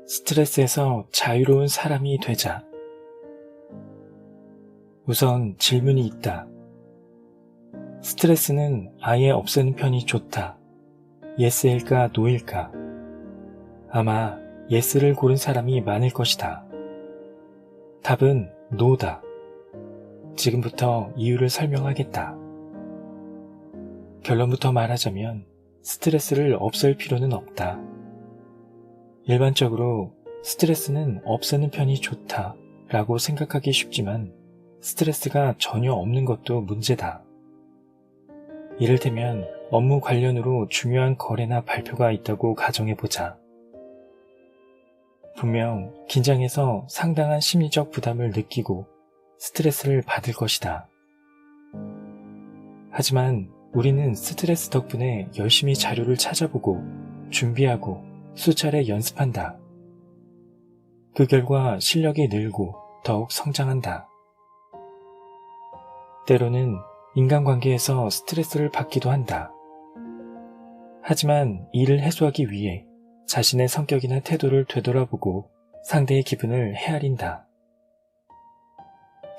스트레스에서 자유로운 사람이 되자. 우선 질문이 있다. 스트레스는 아예 없애는 편이 좋다. 예스일까 노일까? 아마 예스를 고른 사람이 많을 것이다. 답은 노다. 지금부터 이유를 설명하겠다. 결론부터 말하자면 스트레스를 없앨 필요는 없다. 일반적으로 스트레스는 없애는 편이 좋다 라고 생각하기 쉽지만 스트레스가 전혀 없는 것도 문제다. 이를테면 업무 관련으로 중요한 거래나 발표가 있다고 가정해보자. 분명 긴장해서 상당한 심리적 부담을 느끼고 스트레스를 받을 것이다. 하지만 우리는 스트레스 덕분에 열심히 자료를 찾아보고 준비하고 수차례 연습한다. 그 결과 실력이 늘고 더욱 성장한다. 때로는 인간관계에서 스트레스를 받기도 한다. 하지만 이를 해소하기 위해 자신의 성격이나 태도를 되돌아보고 상대의 기분을 헤아린다.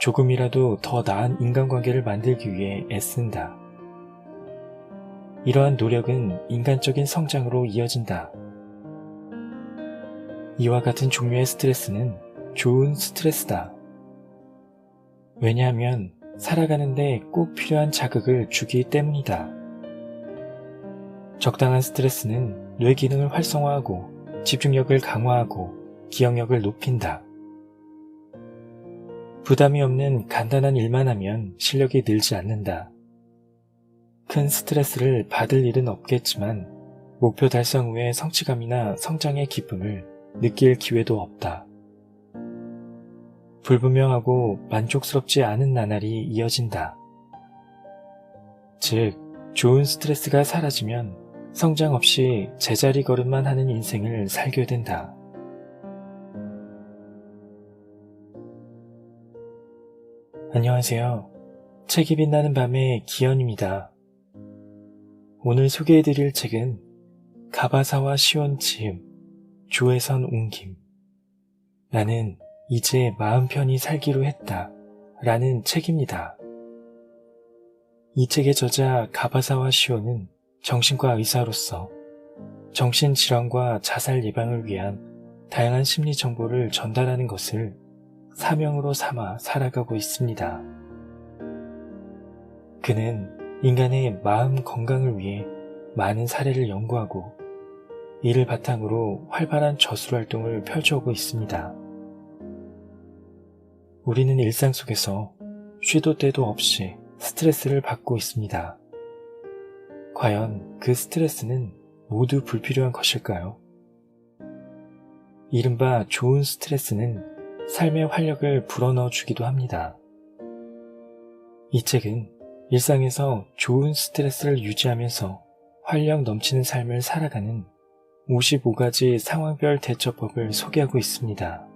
조금이라도 더 나은 인간관계를 만들기 위해 애쓴다. 이러한 노력은 인간적인 성장으로 이어진다. 이와 같은 종류의 스트레스는 좋은 스트레스다. 왜냐하면 살아가는데 꼭 필요한 자극을 주기 때문이다. 적당한 스트레스는 뇌 기능을 활성화하고 집중력을 강화하고 기억력을 높인다. 부담이 없는 간단한 일만 하면 실력이 늘지 않는다. 큰 스트레스를 받을 일은 없겠지만 목표 달성 후의 성취감이나 성장의 기쁨을 느낄 기회도 없다. 불분명하고 만족스럽지 않은 나날이 이어진다. 즉, 좋은 스트레스가 사라지면 성장 없이 제자리 걸음만 하는 인생을 살게 된다. 안녕하세요. 책이 빛나는 밤의 기현입니다. 오늘 소개해드릴 책은 가바사와 시온 지음, 조에선 옮김, 나는 이제 마음 편히 살기로 했다 라는 책입니다. 이 책의 저자 가바사와 시온은 정신과 의사로서 정신질환과 자살 예방을 위한 다양한 심리 정보를 전달하는 것을 사명으로 삼아 살아가고 있습니다. 그는 인간의 마음 건강을 위해 많은 사례를 연구하고 이를 바탕으로 활발한 저술활동을 펼쳐오고 있습니다. 우리는 일상 속에서 쉬도 때도 없이 스트레스를 받고 있습니다. 과연 그 스트레스는 모두 불필요한 것일까요? 이른바 좋은 스트레스는 삶의 활력을 불어넣어 주기도 합니다. 이 책은 일상에서 좋은 스트레스를 유지하면서 활력 넘치는 삶을 살아가는 55가지 상황별 대처법을 소개하고 있습니다.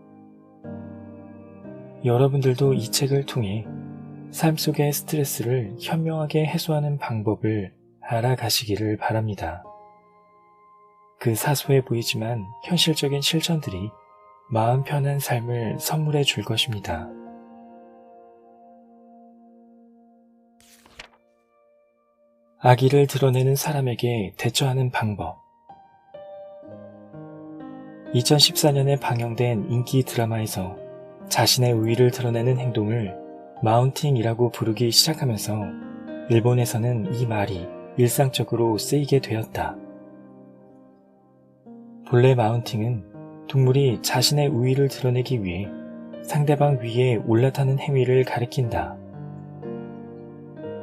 여러분들도 이 책을 통해 삶 속의 스트레스를 현명하게 해소하는 방법을 알아가시기를 바랍니다. 그 사소해 보이지만 현실적인 실천들이 마음 편한 삶을 선물해 줄 것입니다. 악의를 드러내는 사람에게 대처하는 방법. 2014년에 방영된 인기 드라마에서 자신의 우위를 드러내는 행동을 마운팅이라고 부르기 시작하면서 일본에서는 이 말이 일상적으로 쓰이게 되었다. 본래 마운팅은 동물이 자신의 우위를 드러내기 위해 상대방 위에 올라타는 행위를 가리킨다.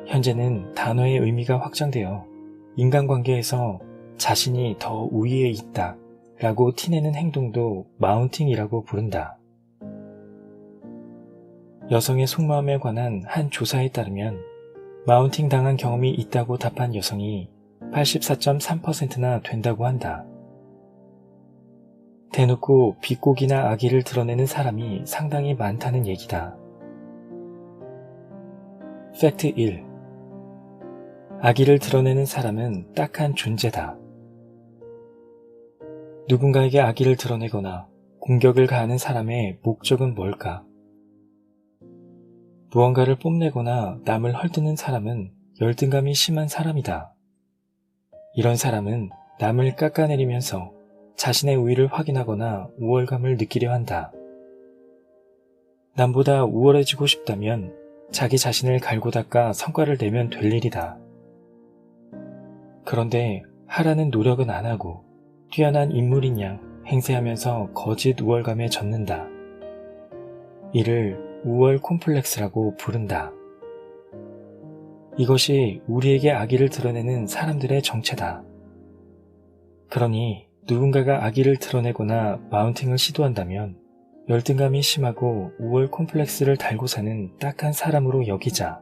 현재는 단어의 의미가 확장되어 인간관계에서 자신이 더 우위에 있다 라고 티내는 행동도 마운팅이라고 부른다. 여성의 속마음에 관한 한 조사에 따르면 마운팅 당한 경험이 있다고 답한 여성이 84.3%나 된다고 한다. 대놓고 비꼬기나 악의를 드러내는 사람이 상당히 많다는 얘기다. 팩트 1. 악의를 드러내는 사람은 딱한 존재다. 누군가에게 악의를 드러내거나 공격을 가하는 사람의 목적은 뭘까? 무언가를 뽐내거나 남을 헐뜯는 사람은 열등감이 심한 사람이다. 이런 사람은 남을 깎아내리면서 자신의 우위를 확인하거나 우월감을 느끼려 한다. 남보다 우월해지고 싶다면 자기 자신을 갈고 닦아 성과를 내면 될 일이다. 그런데 하라는 노력은 안 하고 뛰어난 인물인 양 행세하면서 거짓 우월감에 젖는다. 이를 우월 콤플렉스라고 부른다. 이것이 우리에게 악의를 드러내는 사람들의 정체다. 그러니 누군가가 악의를 드러내거나 마운팅을 시도한다면 열등감이 심하고 우월 콤플렉스를 달고 사는 딱한 사람으로 여기자.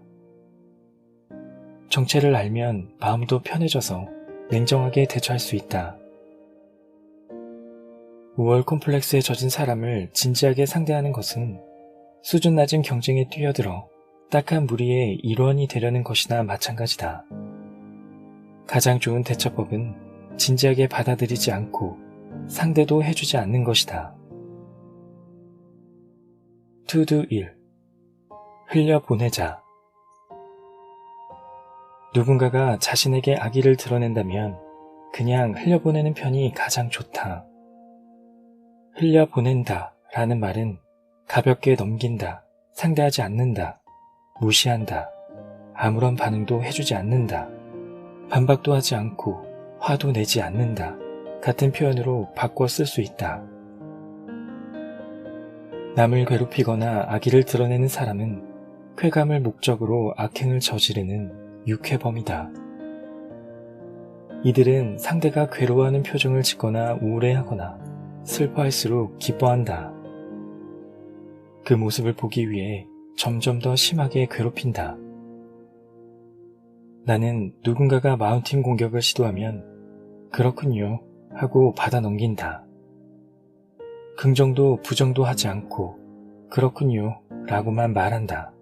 정체를 알면 마음도 편해져서 냉정하게 대처할 수 있다. 우월 콤플렉스에 젖은 사람을 진지하게 상대하는 것은 수준 낮은 경쟁에 뛰어들어 딱한 무리의 일원이 되려는 것이나 마찬가지다. 가장 좋은 대처법은 진지하게 받아들이지 않고 상대도 해주지 않는 것이다. To do 1. 흘려보내자. 누군가가 자신에게 악의를 드러낸다면 그냥 흘려보내는 편이 가장 좋다. 흘려보낸다 라는 말은 가볍게 넘긴다, 상대하지 않는다, 무시한다, 아무런 반응도 해주지 않는다, 반박도 하지 않고 화도 내지 않는다 같은 표현으로 바꿔 쓸 수 있다. 남을 괴롭히거나 악의를 드러내는 사람은 쾌감을 목적으로 악행을 저지르는 육회범이다. 이들은 상대가 괴로워하는 표정을 짓거나 우울해하거나 슬퍼할수록 기뻐한다. 그 모습을 보기 위해 점점 더 심하게 괴롭힌다. 나는 누군가가 마운팅 공격을 시도하면 그렇군요 하고 받아 넘긴다. 긍정도 부정도 하지 않고 그렇군요 라고만 말한다.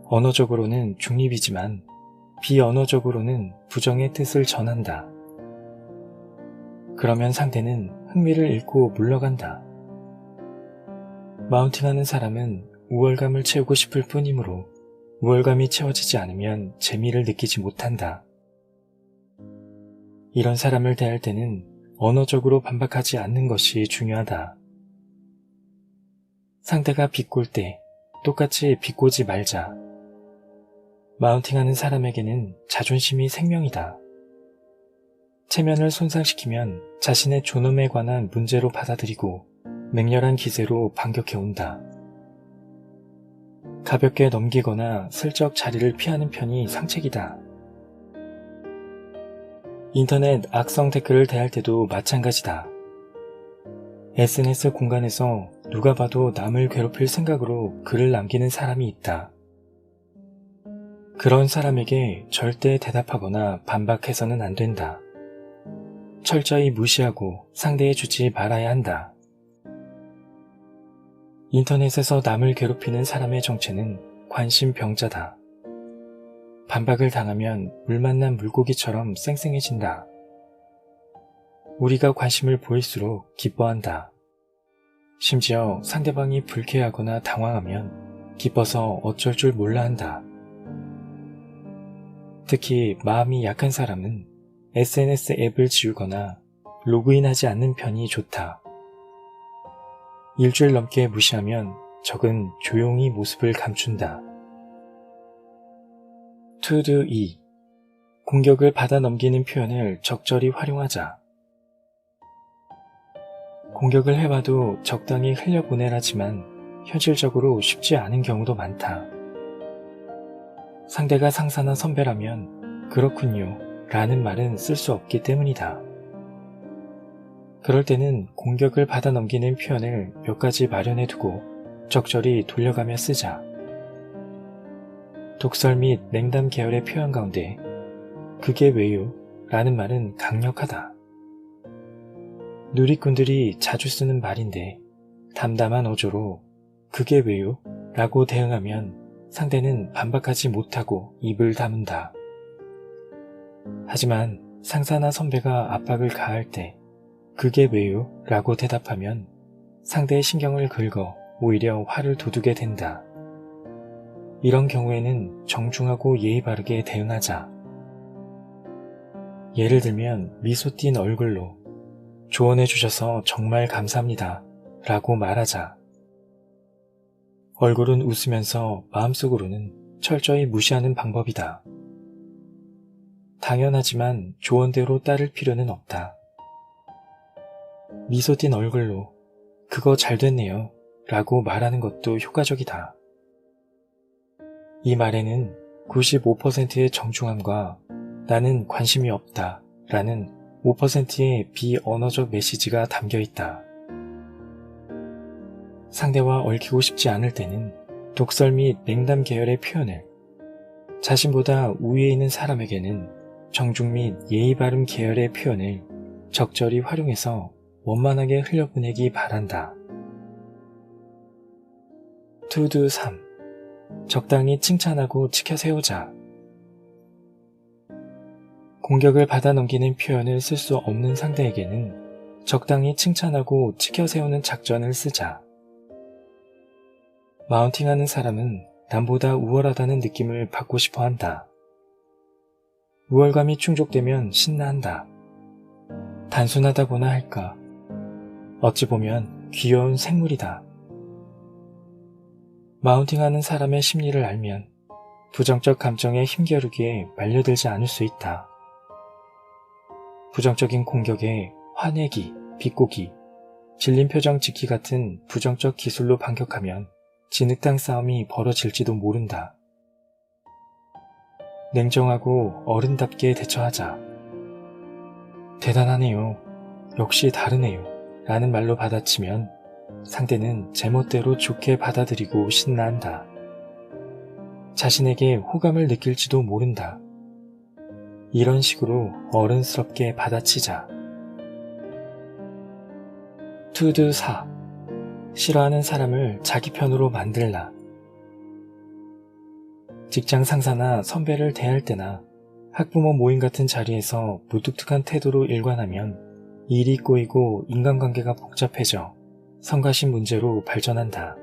언어적으로는 중립이지만 비언어적으로는 부정의 뜻을 전한다. 그러면 상대는 흥미를 잃고 물러간다. 마운팅하는 사람은 우월감을 채우고 싶을 뿐이므로 우월감이 채워지지 않으면 재미를 느끼지 못한다. 이런 사람을 대할 때는 언어적으로 반박하지 않는 것이 중요하다. 상대가 비꼴 때 똑같이 비꼬지 말자. 마운팅하는 사람에게는 자존심이 생명이다. 체면을 손상시키면 자신의 존엄에 관한 문제로 받아들이고 맹렬한 기세로 반격해온다. 가볍게 넘기거나 슬쩍 자리를 피하는 편이 상책이다. 인터넷 악성 댓글을 대할 때도 마찬가지다. SNS 공간에서 누가 봐도 남을 괴롭힐 생각으로 글을 남기는 사람이 있다. 그런 사람에게 절대 대답하거나 반박해서는 안 된다. 철저히 무시하고 상대해주지 말아야 한다. 인터넷에서 남을 괴롭히는 사람의 정체는 관심병자다. 반박을 당하면 물 만난 물고기처럼 쌩쌩해진다. 우리가 관심을 보일수록 기뻐한다. 심지어 상대방이 불쾌하거나 당황하면 기뻐서 어쩔 줄 몰라 한다. 특히 마음이 약한 사람은 SNS 앱을 지우거나 로그인하지 않는 편이 좋다. 일주일 넘게 무시하면 적은 조용히 모습을 감춘다. To do 2. 공격을 받아 넘기는 표현을 적절히 활용하자. 공격을 해봐도 적당히 흘려보내라지만 현실적으로 쉽지 않은 경우도 많다. 상대가 상사나 선배라면 그렇군요 라는 말은 쓸 수 없기 때문이다. 그럴 때는 공격을 받아 넘기는 표현을 몇 가지 마련해두고 적절히 돌려가며 쓰자. 독설 및 냉담 계열의 표현 가운데 그게 왜요? 라는 말은 강력하다. 누리꾼들이 자주 쓰는 말인데 담담한 어조로 그게 왜요? 라고 대응하면 상대는 반박하지 못하고 입을 다문다. 하지만 상사나 선배가 압박을 가할 때 그게 왜요? 라고 대답하면 상대의 신경을 긁어 오히려 화를 돋우게 된다. 이런 경우에는 정중하고 예의 바르게 대응하자. 예를 들면 미소 띤 얼굴로 조언해 주셔서 정말 감사합니다 라고 말하자. 얼굴은 웃으면서 마음속으로는 철저히 무시하는 방법이다. 당연하지만 조언대로 따를 필요는 없다. 미소 띤 얼굴로 그거 잘 됐네요 라고 말하는 것도 효과적이다. 이 말에는 95%의 정중함과 나는 관심이 없다 라는 5%의 비언어적 메시지가 담겨 있다. 상대와 얽히고 싶지 않을 때는 독설 및 냉담 계열의 표현을, 자신보다 우위에 있는 사람에게는 정중 및 예의 바름 계열의 표현을 적절히 활용해서 원만하게 흘려보내기 바란다. To do 3. 적당히 칭찬하고 치켜세우자. 공격을 받아 넘기는 표현을 쓸 수 없는 상대에게는 적당히 칭찬하고 치켜세우는 작전을 쓰자. 마운팅하는 사람은 남보다 우월하다는 느낌을 받고 싶어 한다. 우월감이 충족되면 신나한다. 단순하다고나 할까. 어찌 보면 귀여운 생물이다. 마운팅하는 사람의 심리를 알면 부정적 감정에 힘겨루기에 말려들지 않을 수 있다. 부정적인 공격에 화내기, 비꼬기, 질린 표정 짓기 같은 부정적 기술로 반격하면 진흙탕 싸움이 벌어질지도 모른다. 냉정하고 어른답게 대처하자. 대단하네요. 역시 다르네요. 라는 말로 받아치면 상대는 제멋대로 좋게 받아들이고 신나한다. 자신에게 호감을 느낄지도 모른다. 이런 식으로 어른스럽게 받아치자. To do 4. 싫어하는 사람을 자기 편으로 만들라. 직장 상사나 선배를 대할 때나 학부모 모임 같은 자리에서 무뚝뚝한 태도로 일관하면 일이 꼬이고 인간관계가 복잡해져 성가신 문제로 발전한다.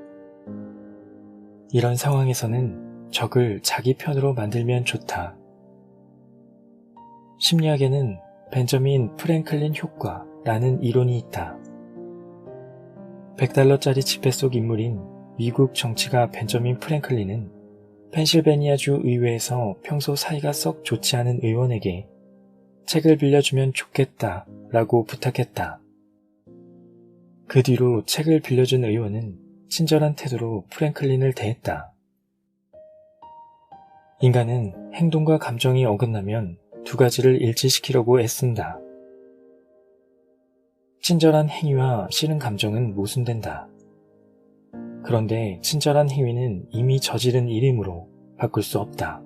이런 상황에서는 적을 자기 편으로 만들면 좋다. 심리학에는 벤저민 프랭클린 효과라는 이론이 있다. $100짜리 지폐 속 인물인 미국 정치가 벤저민 프랭클린은 펜실베니아주 의회에서 평소 사이가 썩 좋지 않은 의원에게 책을 빌려주면 좋겠다 라고 부탁했다. 그 뒤로 책을 빌려준 의원은 친절한 태도로 프랭클린을 대했다. 인간은 행동과 감정이 어긋나면 두 가지를 일치시키려고 애쓴다. 친절한 행위와 싫은 감정은 모순된다. 그런데 친절한 행위는 이미 저지른 일이므로 바꿀 수 없다.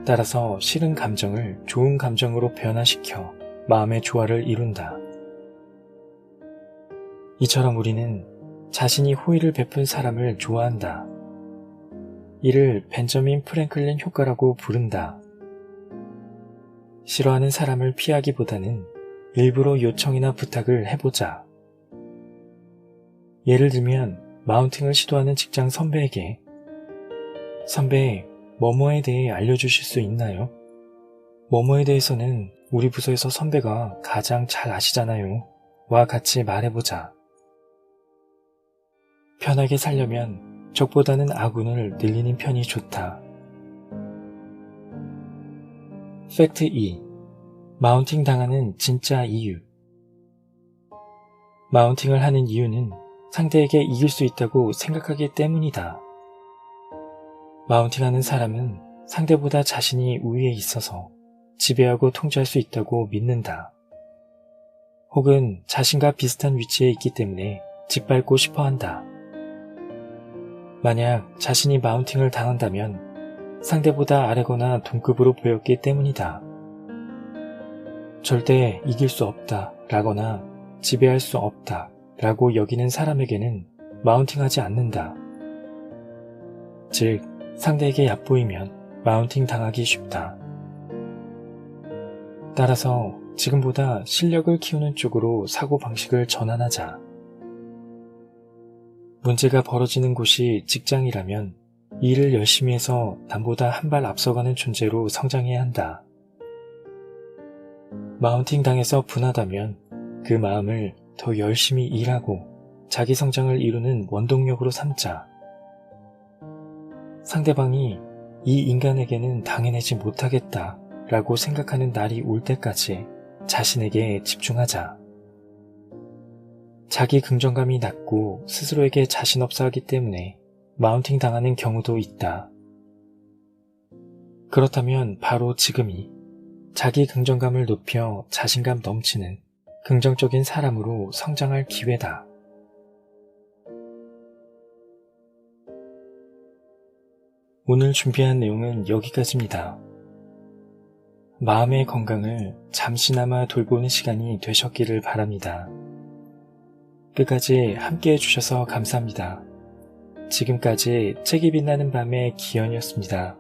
따라서 싫은 감정을 좋은 감정으로 변화시켜 마음의 조화를 이룬다. 이처럼 우리는 자신이 호의를 베푼 사람을 좋아한다. 이를 벤저민 프랭클린 효과라고 부른다. 싫어하는 사람을 피하기보다는 일부러 요청이나 부탁을 해보자. 예를 들면 마운팅을 시도하는 직장 선배에게 선배, 뭐뭐에 대해 알려주실 수 있나요? 뭐뭐에 대해서는 우리 부서에서 선배가 가장 잘 아시잖아요. 와 같이 말해보자. 편하게 살려면 적보다는 아군을 늘리는 편이 좋다. 팩트 2. 마운팅 당하는 진짜 이유. 마운팅을 하는 이유는 상대에게 이길 수 있다고 생각하기 때문이다. 마운팅하는 사람은 상대보다 자신이 우위에 있어서 지배하고 통제할 수 있다고 믿는다. 혹은 자신과 비슷한 위치에 있기 때문에 짓밟고 싶어한다. 만약 자신이 마운팅을 당한다면 상대보다 아래거나 동급으로 보였기 때문이다. 절대 이길 수 없다 라거나 지배할 수 없다 라고 여기는 사람에게는 마운팅하지 않는다. 즉, 상대에게 얕보이면 마운팅 당하기 쉽다. 따라서 지금보다 실력을 키우는 쪽으로 사고방식을 전환하자. 문제가 벌어지는 곳이 직장이라면 일을 열심히 해서 남보다 한 발 앞서가는 존재로 성장해야 한다. 마운팅 당해서 분하다면 그 마음을 더 열심히 일하고 자기 성장을 이루는 원동력으로 삼자. 상대방이 이 인간에게는 당해내지 못하겠다 라고 생각하는 날이 올 때까지 자신에게 집중하자. 자기 긍정감이 낮고 스스로에게 자신 없어 하기 때문에 마운팅 당하는 경우도 있다. 그렇다면 바로 지금이 자기 긍정감을 높여 자신감 넘치는 긍정적인 사람으로 성장할 기회다. 오늘 준비한 내용은 여기까지입니다. 마음의 건강을 잠시나마 돌보는 시간이 되셨기를 바랍니다. 끝까지 함께 해주셔서 감사합니다. 지금까지 책이 빛나는 밤의 기현이었습니다.